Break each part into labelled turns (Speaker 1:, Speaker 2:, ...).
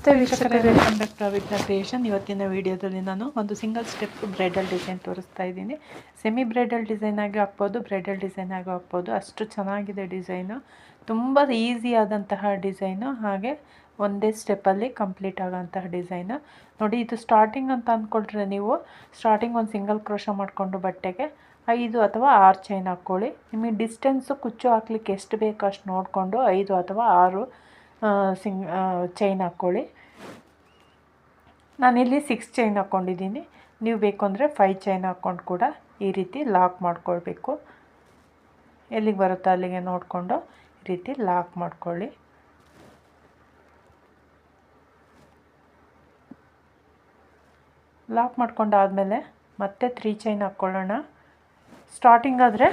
Speaker 1: ನಮಸ್ತೆ ವೀಕ್ಷಕರೇ, welcome back to ವಿಘ್ನ ಕ್ರಿಯೇಷನ್. ಇವತ್ತಿನ ವಿಡಿಯೋದಲ್ಲಿ ನಾನು ಒಂದು ಸಿಂಗಲ್ ಸ್ಟೆಪ್ ಬ್ರೈಡಲ್ ಡಿಸೈನ್ ತೋರಿಸ್ತಾ ಇದ್ದೀನಿ. ಸೆಮಿ ಬ್ರೈಡಲ್ ಡಿಸೈನ್ ಆಗಿ ಹಾಕ್ಬೋದು, ಬ್ರೈಡಲ್ ಡಿಸೈನ್ ಆಗಿ ಹಾಕ್ಬೋದು. ಅಷ್ಟು ಚೆನ್ನಾಗಿದೆ ಡಿಸೈನು, ತುಂಬ ಈಸಿ ಆದಂತಹ ಡಿಸೈನು, ಹಾಗೆ ಒಂದೇ ಸ್ಟೆಪ್ಪಲ್ಲಿ ಕಂಪ್ಲೀಟ್ ಆಗೋಂತಹ ಡಿಸೈನು. ನೋಡಿ, ಇದು ಸ್ಟಾರ್ಟಿಂಗ್ ಅಂತ ಅಂದ್ಕೊಳ್ರೆ ನೀವು ಸ್ಟಾರ್ಟಿಂಗ್ ಒಂದು ಸಿಂಗಲ್ ಕ್ರೋಶ ಮಾಡಿಕೊಂಡು ಬಟ್ಟೆಗೆ 5 ಅಥವಾ 6 ಚೈನ್ ಹಾಕ್ಕೊಳ್ಳಿ. ನಿಮಗೆ ಡಿಸ್ಟೆನ್ಸು ಕುಚ್ಚು ಹಾಕ್ಲಿಕ್ಕೆ ಎಷ್ಟು ಬೇಕೋ ಅಷ್ಟು ನೋಡಿಕೊಂಡು 5 ಅಥವಾ 6 ಚೈನ್ ಹಾಕ್ಕೊಳ್ಳಿ. ನಾನಿಲ್ಲಿ 6 ಚೈನ್ ಹಾಕ್ಕೊಂಡಿದ್ದೀನಿ. ನೀವು ಬೇಕು ಅಂದರೆ 5 ಚೈನ್ ಹಾಕ್ಕೊಂಡು ಕೂಡ ಈ ರೀತಿ ಲಾಕ್ ಮಾಡ್ಕೊಳ್ಬೇಕು. ಎಲ್ಲಿಗೆ ಬರುತ್ತೋ ಅಲ್ಲಿಗೆ ನೋಡಿಕೊಂಡು ಈ ರೀತಿ ಲಾಕ್ ಮಾಡ್ಕೊಳ್ಳಿ. ಲಾಕ್ ಮಾಡ್ಕೊಂಡಾದಮೇಲೆ ಮತ್ತೆ 3 ಚೈನ್ ಹಾಕ್ಕೊಳ್ಳೋಣ. ಸ್ಟಾರ್ಟಿಂಗ್ ಆದರೆ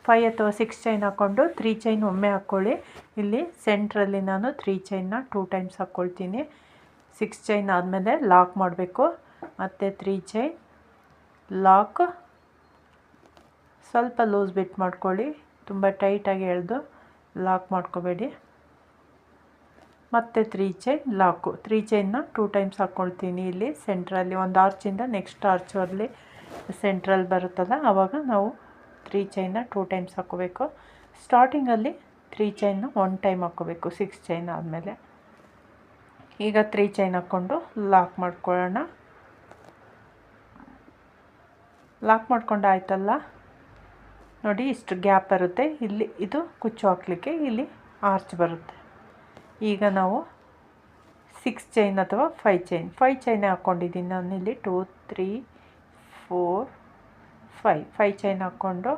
Speaker 1: 5 ಅಥವಾ 6 ಚೈನ್ ಹಾಕ್ಕೊಂಡು 3 ಚೈನ್ ಒಮ್ಮೆ ಹಾಕ್ಕೊಳ್ಳಿ. ಇಲ್ಲಿ ಸೆಂಟ್ರಲ್ಲಿ ನಾನು 3 ಚೈನ್ನ 2 ಟೈಮ್ಸ್ ಹಾಕ್ಕೊಳ್ತೀನಿ. 6 ಚೈನ್ ಆದಮೇಲೆ ಲಾಕ್ ಮಾಡಬೇಕು. ಮತ್ತು 3 ಚೈನ್ ಲಾಕ್, ಸ್ವಲ್ಪ ಲೂಸ್ ಬಿಟ್ ಮಾಡ್ಕೊಳ್ಳಿ, ತುಂಬ ಟೈಟಾಗಿ ಎಳೆದು ಲಾಕ್ ಮಾಡ್ಕೋಬೇಡಿ. ಮತ್ತು 3 ಚೈನ್ ಲಾಕು. 3 ಚೈನ್ನ 2 ಟೈಮ್ಸ್ ಹಾಕ್ಕೊಳ್ತೀನಿ. ಇಲ್ಲಿ ಸೆಂಟ್ರಲ್ಲಿ ಒಂದು ಆರ್ಚಿಂದ ನೆಕ್ಸ್ಟ್ ಆರ್ಚಲ್ಲಿ ಸೆಂಟ್ರಲ್ಲಿ ಬರುತ್ತಲ್ಲ, ಆವಾಗ ನಾವು 3 ಚೈನ್ನ 2 ಟೈಮ್ಸ್ ಹಾಕ್ಕೋಬೇಕು. ಸ್ಟಾರ್ಟಿಂಗಲ್ಲಿ 3 ಚೈನ್ನ 1 ಟೈಮ್ ಹಾಕ್ಕೋಬೇಕು 6 ಚೈನ್ ಆದಮೇಲೆ. ಈಗ 3 ಚೈನ್ ಹಾಕ್ಕೊಂಡು ಲಾಕ್ ಮಾಡ್ಕೊಳ್ಳೋಣ. ಲಾಕ್ ಮಾಡ್ಕೊಂಡು ಆಯ್ತಲ್ಲ, ನೋಡಿ ಇಷ್ಟು ಗ್ಯಾಪ್ ಬರುತ್ತೆ. ಇಲ್ಲಿ ಇದು ಕುಚ್ಚು ಹಾಕಲಿಕ್ಕೆ ಇಲ್ಲಿ ಆರ್ಚ್ ಬರುತ್ತೆ. ಈಗ ನಾವು 6 ಚೈನ್ ಅಥವಾ 5 ಚೈನ್ ಹಾಕ್ಕೊಂಡಿದ್ದೀನಿ ನಾನಿಲ್ಲಿ. 2 3 4 5 ಚೈನ್ ಹಾಕ್ಕೊಂಡು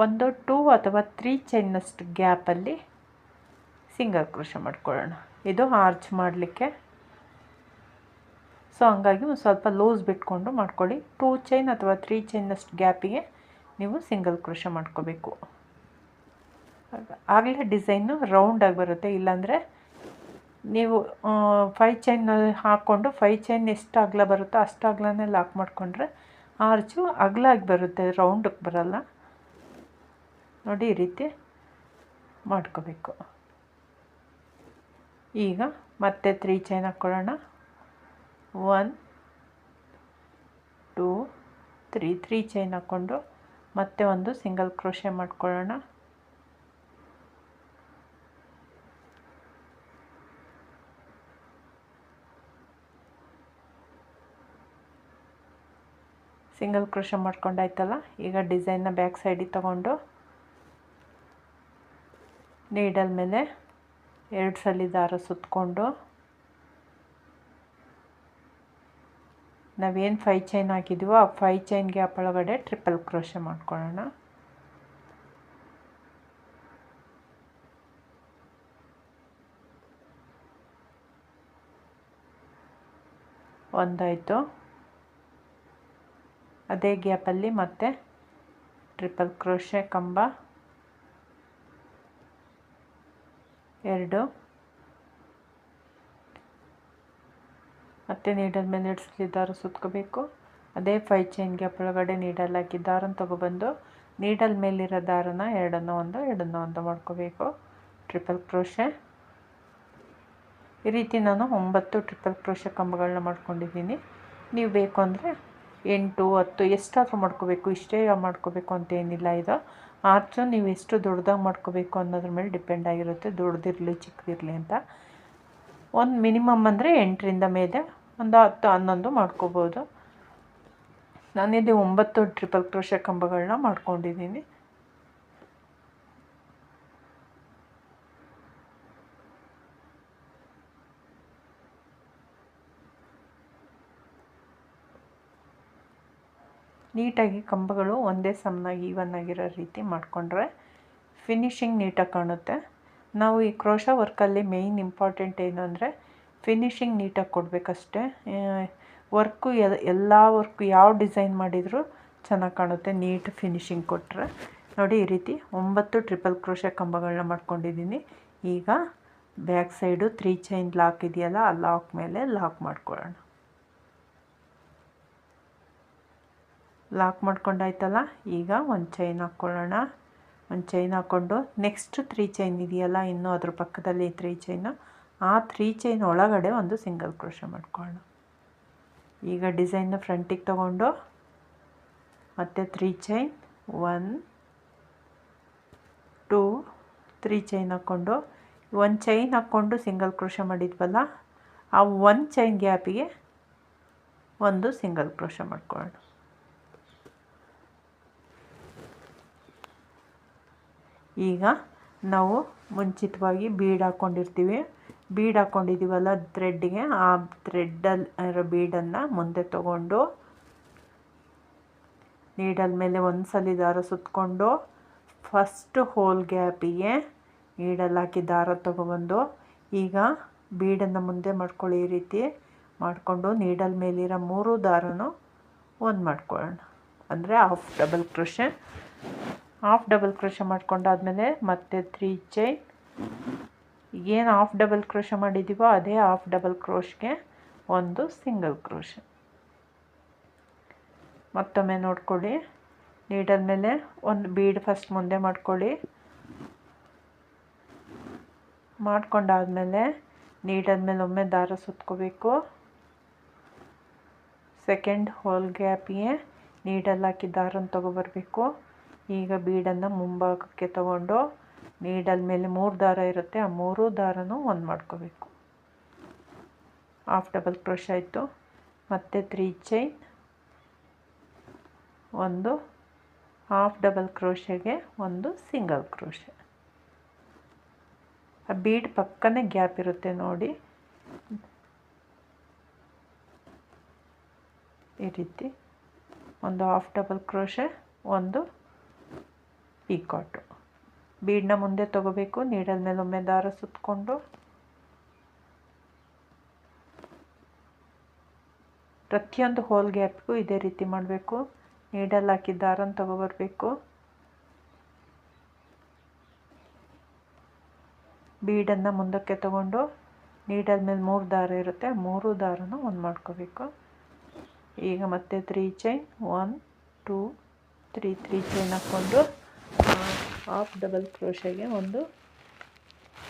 Speaker 1: ಒಂದು 2 ಅಥವಾ 3 ಚೈನ್ನಷ್ಟು ಗ್ಯಾಪಲ್ಲಿ ಸಿಂಗಲ್ ಕ್ರೋಶ ಮಾಡ್ಕೊಳ್ಳೋಣ. ಇದು ಆರ್ಚ್ ಮಾಡಲಿಕ್ಕೆ, ಸೊ ಹಂಗಾಗಿ ಒಂದು ಸ್ವಲ್ಪ ಲೂಸ್ ಬಿಟ್ಕೊಂಡು ಮಾಡ್ಕೊಳ್ಳಿ. 2 ಚೈನ್ ಅಥವಾ 3 ಚೈನ್ನಷ್ಟು ಗ್ಯಾಪಿಗೆ ನೀವು ಸಿಂಗಲ್ ಕ್ರೋಶ ಮಾಡ್ಕೋಬೇಕು. ಆಗಲೇ ಡಿಸೈನು ರೌಂಡಾಗಿ ಬರುತ್ತೆ. ಇಲ್ಲಾಂದರೆ ನೀವು 5 ಚೈನ್ ಹಾಕ್ಕೊಂಡು 5 ಚೈನ್ ಎಷ್ಟು ಅಗಲ ಬರುತ್ತೋ ಅಷ್ಟು ಅಗಲನೇ ಲಾಕ್ ಮಾಡಿಕೊಂಡ್ರೆ ಆರ್ಚು ಅಗಲಾಗಿ ಬರುತ್ತೆ, ರೌಂಡಕ್ಕೆ ಬರಲ್ಲ. ನೋಡಿ ಈ ರೀತಿ ಮಾಡ್ಕೋಬೇಕು. ಈಗ ಮತ್ತೆ 3 ಚೈನ್ ಹಾಕ್ಕೊಳ್ಳೋಣ. 1 2 3 ಚೈನ್ ಹಾಕ್ಕೊಂಡು ಮತ್ತೆ ಒಂದು ಸಿಂಗಲ್ ಕ್ರೋಶೆ ಮಾಡ್ಕೊಳ್ಳೋಣ. ಸಿಂಗಲ್ ಕ್ರೋಶ ಮಾಡ್ಕೊಂಡಾಯ್ತಲ್ಲ, ಈಗ ಡಿಸೈನ್ನ ಬ್ಯಾಕ್ ಸೈಡಿಗೆ ತಗೊಂಡು ನೀಡಲ್ ಮೇಲೆ 2 ಸಲ ದಾರ ಸುತ್ತಕೊಂಡು ನಾವೇನು 5 ಚೈನ್ ಹಾಕಿದ್ದೀವೋ ಆ 5 ಚೈನ್ ಗ್ಯಾಪ್ ಒಳಗಡೆ ಟ್ರಿಪಲ್ ಕ್ರೋಶ ಮಾಡ್ಕೊಳ್ಳೋಣ. ಒಂದಾಯಿತು. ಅದೇ ಗ್ಯಾಪಲ್ಲಿ ಮತ್ತೆ ಟ್ರಿಪಲ್ ಕ್ರೋಶೆ ಕಂಬ 2, ಮತ್ತು ನೀಡಲ್ ಮೇಲೆ 2 ಸಲ ದಾರ ಸುತ್ಕೋಬೇಕು. ಅದೇ 5 ಚೈನ್ ಗ್ಯಾಪ್ ಒಳಗಡೆ ನೀಡಲ್ ಹಾಕಿ ದಾರನ ತೊಗೊಬಂದು ನೀಡಲ್ ಮೇಲಿರೋ ದಾರನ ಎರಡನ್ನು ಒಂದು ಮಾಡ್ಕೋಬೇಕು. Triple crochet. ಈ ರೀತಿ ನಾನು 9 ಟ್ರಿಪಲ್ ಕ್ರೋಶೆ ಕಂಬಗಳನ್ನ ಮಾಡ್ಕೊಂಡಿದ್ದೀನಿ. ನೀವು ಬೇಕು ಅಂದರೆ 8 10 ಎಷ್ಟಾದರೂ ಮಾಡ್ಕೋಬೇಕು, ಇಷ್ಟೇ ಮಾಡ್ಕೋಬೇಕು ಅಂತೇನಿಲ್ಲ. ಇದು ಆರ್ಚು ನೀವು ಎಷ್ಟು ದೊಡ್ಡದಾಗಿ ಮಾಡ್ಕೋಬೇಕು ಅನ್ನೋದ್ರ ಮೇಲೆ ಡಿಪೆಂಡ್ ಆಗಿರುತ್ತೆ, ದೊಡ್ಡದಿರಲಿ ಚಿಕ್ಕದಿರಲಿ ಅಂತ. ಒಂದು ಮಿನಿಮಮ್ ಅಂದರೆ 8ರಿಂದ ಮೇಲೆ ಒಂದು 10 11 ಮಾಡ್ಕೋಬೋದು. ನಾನಿಲ್ಲಿ 9 ಟ್ರಿಪಲ್ ಕ್ರೋಶೆ ಕಂಬಗಳನ್ನ ಮಾಡ್ಕೊಂಡಿದ್ದೀನಿ. ನೀಟಾಗಿ ಕಂಬಗಳು ಒಂದೇ ಸಮನಾಗಿ ಈವನ್ ಆಗಿರೋ ರೀತಿ ಮಾಡಿಕೊಂಡ್ರೆ ಫಿನಿಶಿಂಗ್ ನೀಟಾಗಿ ಕಾಣುತ್ತೆ. ನಾವು ಈ ಕ್ರೋಶ ವರ್ಕಲ್ಲಿ ಮೇಯ್ನ್ ಇಂಪಾರ್ಟೆಂಟ್ ಏನು ಅಂದರೆ ಫಿನಿಶಿಂಗ್ ನೀಟಾಗಿ ಕೊಡಬೇಕಷ್ಟೇ. ವರ್ಕು ಎಲ್ಲ ವರ್ಕು ಯಾವ ಡಿಸೈನ್ ಮಾಡಿದರೂ ಚೆನ್ನಾಗಿ ಕಾಣುತ್ತೆ, ನೀಟ್ ಫಿನಿಶಿಂಗ್ ಕೊಟ್ಟರೆ. ನೋಡಿ ಈ ರೀತಿ 9 ಟ್ರಿಪಲ್ ಕ್ರೋಶ ಕಂಬಗಳನ್ನ ಮಾಡ್ಕೊಂಡಿದ್ದೀನಿ. ಈಗ ಬ್ಯಾಕ್ ಸೈಡು 3 ಚೈನ್ ಲಾಕ್ ಇದೆಯಲ್ಲ, ಆ ಲಾಕ್ ಮೇಲೆ ಲಾಕ್ ಮಾಡ್ಕೊಳ್ಳೋಣ. ಲಾಕ್ ಮಾಡ್ಕೊಂಡಾಯ್ತಲ್ಲ, ಈಗ ಒಂದು ಚೈನ್ ಹಾಕ್ಕೊಳ್ಳೋಣ. ಒಂದು ಚೈನ್ ಹಾಕ್ಕೊಂಡು ನೆಕ್ಸ್ಟ್ 3 ಚೈನ್ ಇದೆಯಲ್ಲ, ಇನ್ನೂ ಅದ್ರ ಪಕ್ಕದಲ್ಲಿ 3 ಚೈನು ಆ 3 ಚೈನ್ ಒಳಗಡೆ ಒಂದು ಸಿಂಗಲ್ ಕ್ರೋಶೆ ಮಾಡ್ಕೊಳ್ಳೋಣ. ಈಗ ಡಿಸೈನ್ನ ಫ್ರಂಟಿಗೆ ತಗೊಂಡು ಮತ್ತೆ 3 ಚೈನ್ 1 2 3 ಚೈನ್ ಹಾಕ್ಕೊಂಡು 1 ಚೈನ್ ಹಾಕ್ಕೊಂಡು ಸಿಂಗಲ್ ಕ್ರೋಶೆ ಮಾಡಿದ್ವಲ್ಲ, ಆ 1 ಚೈನ್ ಗ್ಯಾಪಿಗೆ ಒಂದು ಸಿಂಗಲ್ ಕ್ರೋಶೆ ಮಾಡ್ಕೊಳ್ಳೋಣ. ಈಗ ನಾವು ಮುಂಚಿತವಾಗಿ ಬೀಡ್ ಹಾಕ್ಕೊಂಡಿರ್ತೀವಿ, ಬೀಡ್ ಹಾಕ್ಕೊಂಡಿದ್ದೀವಲ್ಲ ಥ್ರೆಡ್ಡಿಗೆ, ಆ ಥ್ರೆಡ್ಡಲ್ಲಿ ಇರೋ ಬೀಡನ್ನು ಮುಂದೆ ತಗೊಂಡು ನೀಡಲ್ ಮೇಲೆ ಒಂದು ಸಲ ದಾರ ಸುತ್ತಕೊಂಡು ಫಸ್ಟ್ ಹೋಲ್ ಗ್ಯಾಪಿಗೆ ನೀಡಲ್ ಹಾಕಿ ದಾರ ತೊಗೊಬಂದು ಈಗ ಬೀಡನ್ನು ಮುಂದೆ ಮಾಡ್ಕೊಳ್ಳಿ. ಈ ರೀತಿ ಮಾಡಿಕೊಂಡು ನೀಡಲ್ ಮೇಲಿರೋ 3 ದಾರನೂ ಒಂದು ಮಾಡ್ಕೊಳ್ಳೋಣ, ಅಂದರೆ ಹಾಫ್ ಡಬಲ್ ಕ್ರೋಶೆ ಮಾಡ್ಕೊಂಡಾದ್ಮೇಲೆ ಮತ್ತೆ 3 ಚೈನ್, ಏನು ಹಾಫ್ ಡಬಲ್ ಕ್ರೋಶೆ ಮಾಡಿದ್ದೀವೋ ಅದೇ ಹಾಫ್ ಡಬಲ್ ಕ್ರೋಶ್ಗೆ ಒಂದು ಸಿಂಗಲ್ ಕ್ರೋಶೆ. ಮತ್ತೊಮ್ಮೆ ನೋಡ್ಕೊಳ್ಳಿ, ನೀಡಲ್ ಮೇಲೆ ಒಂದು ಬೀಡ್ ಫಸ್ಟ್ ಮುಂದೆ ಮಾಡ್ಕೊಳ್ಳಿ. ಮಾಡ್ಕೊಂಡಾದ್ಮೇಲೆ ನೀಡಲ್ ಮೇಲೆ ಒಮ್ಮೆ ದಾರ ಸುತ್ಕೋಬೇಕು. ಸೆಕೆಂಡ್ ಹೋಲ್ ಗ್ಯಾಪಿಗೆ ನೀಡಲ್ ಹಾಕಿ ದಾರನ ತೊಗೊಬರ್ಬೇಕು. ಈಗ ಬೀಡನ್ನು ಮುಂಭಾಗಕ್ಕೆ ತಗೊಂಡು ನೀಡಲ್ ಮೇಲೆ 3 ದಾರ ಇರುತ್ತೆ, ಆ 3 ದಾರನೂ ಒಂದು ಮಾಡ್ಕೋಬೇಕು. ಹಾಫ್ ಡಬಲ್ ಕ್ರೋಶೆ ಆಯಿತು. ಮತ್ತು 3 ಚೈನ್, ಒಂದು ಹಾಫ್ ಡಬಲ್ ಕ್ರೋಶೆಗೆ ಒಂದು ಸಿಂಗಲ್ ಕ್ರೋಶೆ. ಆ ಬೀಡ್ ಪಕ್ಕನೇ ಗ್ಯಾಪ್ ಇರುತ್ತೆ ನೋಡಿ, ಈ ರೀತಿ ಒಂದು ಹಾಫ್ ಡಬಲ್ ಕ್ರೋಶೆ, ಒಂದು ಪೀಕಾಟು. ಬೀಡನ್ನ ಮುಂದೆ ತಗೋಬೇಕು, ನೀಡಲ್ ಮೇಲೆ ಒಮ್ಮೆ ದಾರ ಸುತ್ತಕೊಂಡು ಪ್ರತಿಯೊಂದು ಹೋಲ್ ಗ್ಯಾಪ್ಗೂ ಇದೇ ರೀತಿ ಮಾಡಬೇಕು. ನೀಡಲ್ ಹಾಕಿ ದಾರನ ತಗೊಬರ್ಬೇಕು. ಬೀಡನ್ನು ಮುಂದಕ್ಕೆ ತಗೊಂಡು ನೀಡಲ್ ಮೇಲೆ 3 ದಾರ ಇರುತ್ತೆ, 3 ದಾರನೂ ಒಂದು ಮಾಡ್ಕೋಬೇಕು. ಈಗ ಮತ್ತೆ 3 ಚೈನ್ 1 2 3 ಚೈನ್ ಹಾಕ್ಕೊಂಡು ಹಾಫ್ ಡಬಲ್ ಕ್ರೋಶೆಗೆ ಒಂದು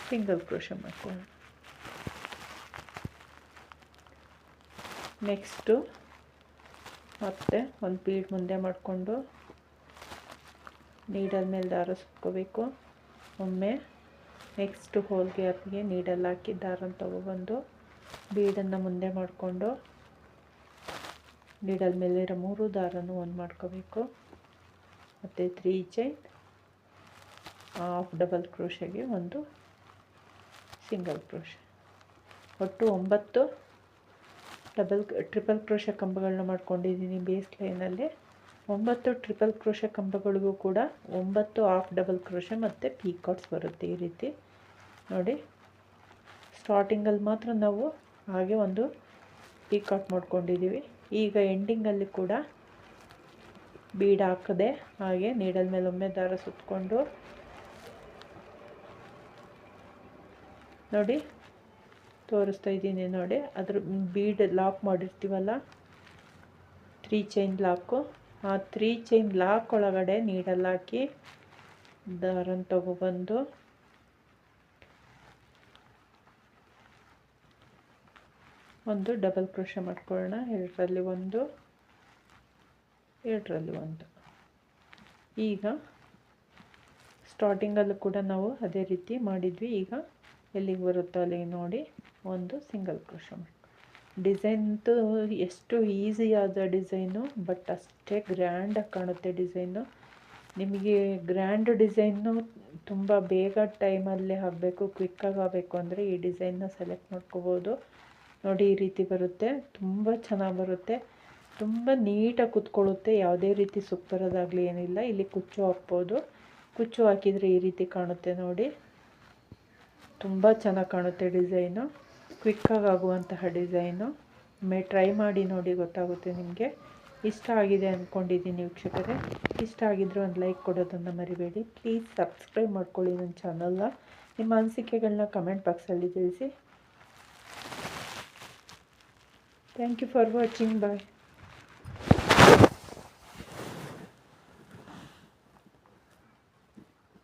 Speaker 1: ಸಿಂಗಲ್ ಕ್ರೋಶೆ ಮಾಡ್ಕೊಳ್ಳೋಣ. ನೆಕ್ಸ್ಟು ಮತ್ತೆ ಒಂದು ಬೀಡ್ ಮುಂದೆ ಮಾಡಿಕೊಂಡು ನೀಡಲ್ ಮೇಲೆ ದಾರ ಸುತ್ಕೋಬೇಕು. ಒಮ್ಮೆ ನೆಕ್ಸ್ಟ್ ಹೋಲ್ ಗ್ಯಾಪ್ಗೆ ನೀಡಲ್ ಹಾಕಿ ದಾರನ ತೊಗೊಬಂದು ಬೀಡನ್ನು ಮುಂದೆ ಮಾಡಿಕೊಂಡು ನೀಡಲ್ ಮೇಲಿರೋ 3 ದಾರನೂ ಒಂದು ಮಾಡ್ಕೋಬೇಕು. ಮತ್ತು 3 ಚೈನ್ ಹಾಫ್ ಡಬಲ್ ಕ್ರೋಶೆಗೆ ಒಂದು ಸಿಂಗಲ್ ಕ್ರೋಶೆ. ಒಟ್ಟು 9 ಟ್ರಿಪಲ್ ಕ್ರೋಶೆ ಕಂಬಗಳನ್ನ ಮಾಡ್ಕೊಂಡಿದ್ದೀನಿ ಬೇಸ್ ಲೈನಲ್ಲಿ. 9 ಟ್ರಿಪಲ್ ಕ್ರೋಶೆ ಕಂಬಗಳಿಗೂ ಕೂಡ 9 ಹಾಫ್ ಡಬಲ್ ಕ್ರೋಶೆ ಮತ್ತು ಪೀಕಾಟ್ಸ್ ಬರುತ್ತೆ. ಈ ರೀತಿ ನೋಡಿ, ಸ್ಟಾರ್ಟಿಂಗಲ್ಲಿ ಮಾತ್ರ ನಾವು ಹಾಗೆ ಒಂದು ಪೀಕಾಟ್ ಮಾಡ್ಕೊಂಡಿದ್ದೀವಿ. ಈಗ ಎಂಡಿಂಗಲ್ಲಿ ಕೂಡ ಬೀಡ್ ಹಾಕದೆ ಹಾಗೆ ನೀಡಲ್ ಮೇಲೆ ಒಮ್ಮೆ ದಾರ ಸುತ್ತಕೊಂಡು ನೋಡಿ ತೋರಿಸ್ತಾ ಇದ್ದೀನಿ ನೋಡಿ, ಅದ್ರ ಬೀಡ್ ಲಾಕ್ ಮಾಡಿರ್ತೀವಲ್ಲ 3 ಚೈನ್ ಲಾಕು, ಆ 3 ಚೈನ್ ಲಾಕ್ ಒಳಗಡೆ ನೀಡಲ್ ಹಾಕಿ ದಾರನ ತಗೊಬಂದು ಒಂದು ಡಬಲ್ ಕ್ರೋಶೆ ಮಾಡ್ಕೊಳ್ಳೋಣ. 2ರಲ್ಲಿ 1 2ರಲ್ಲಿ 1. ಈಗ ಸ್ಟಾರ್ಟಿಂಗಲ್ಲೂ ಕೂಡ ನಾವು ಅದೇ ರೀತಿ ಮಾಡಿದ್ವಿ. ಈಗ ಎಲ್ಲಿಗೆ ಬರುತ್ತೋ ಅಲ್ಲಿಗೆ ನೋಡಿ ಒಂದು ಸಿಂಗಲ್ ಕ್ರೋಶೆ ಮಾಡಿ. ಡಿಸೈನ್ದು ಎಷ್ಟು ಈಸಿಯಾದ ಡಿಸೈನು, ಬಟ್ ಅಷ್ಟೇ ಗ್ರ್ಯಾಂಡಾಗಿ ಕಾಣುತ್ತೆ ಡಿಸೈನು. ನಿಮಗೆ ಗ್ರ್ಯಾಂಡ್ ಡಿಸೈನು ತುಂಬ ಬೇಗ ಟೈಮಲ್ಲೇ ಆಗಬೇಕು, ಕ್ವಿಕ್ಕಾಗಿ ಆಗಬೇಕು ಅಂದರೆ ಈ ಡಿಸೈನ್ನ ಸೆಲೆಕ್ಟ್ ಮಾಡ್ಕೋಬೋದು. ನೋಡಿ ಈ ರೀತಿ ಬರುತ್ತೆ, ತುಂಬ ಚೆನ್ನಾಗಿ ಬರುತ್ತೆ, ತುಂಬ ನೀಟಾಗಿ ಕುತ್ಕೊಳ್ಳುತ್ತೆ. ಯಾವುದೇ ರೀತಿ ಸುಕ್ ಬರೋದಾಗಲಿ ಏನಿಲ್ಲ. ಇಲ್ಲಿ ಕುಚ್ಚು ಹಾಕ್ಬೋದು, ಕುಚ್ಚು ಹಾಕಿದರೆ ಈ ರೀತಿ ಕಾಣುತ್ತೆ ನೋಡಿ, ತುಂಬ ಚೆನ್ನಾಗಿ ಕಾಣುತ್ತೆ ಡಿಸೈನು, ಕ್ವಿಕ್ಕಾಗಿ ಆಗುವಂತಹ ಡಿಸೈನು. ಒಮ್ಮೆ ಟ್ರೈ ಮಾಡಿ ನೋಡಿ, ಗೊತ್ತಾಗುತ್ತೆ ನಿಮಗೆ. ಇಷ್ಟ ಆಗಿದೆ ಅಂದ್ಕೊಂಡಿದ್ದೀನಿ ವೀಕ್ಷಕರೇ. ಇಷ್ಟ ಆಗಿದ್ದರೆ ಒಂದು ಲೈಕ್ ಕೊಡೋದನ್ನು ಮರಿಬೇಡಿ. ಪ್ಲೀಸ್ ಸಬ್ಸ್ಕ್ರೈಬ್ ಮಾಡ್ಕೊಳ್ಳಿ ನನ್ನ ಚಾನಲ್ನ. ನಿಮ್ಮ ಅನಿಸಿಕೆಗಳನ್ನ ಕಮೆಂಟ್ ಬಾಕ್ಸಲ್ಲಿ ತಿಳಿಸಿ. Thank you for watching. Bye.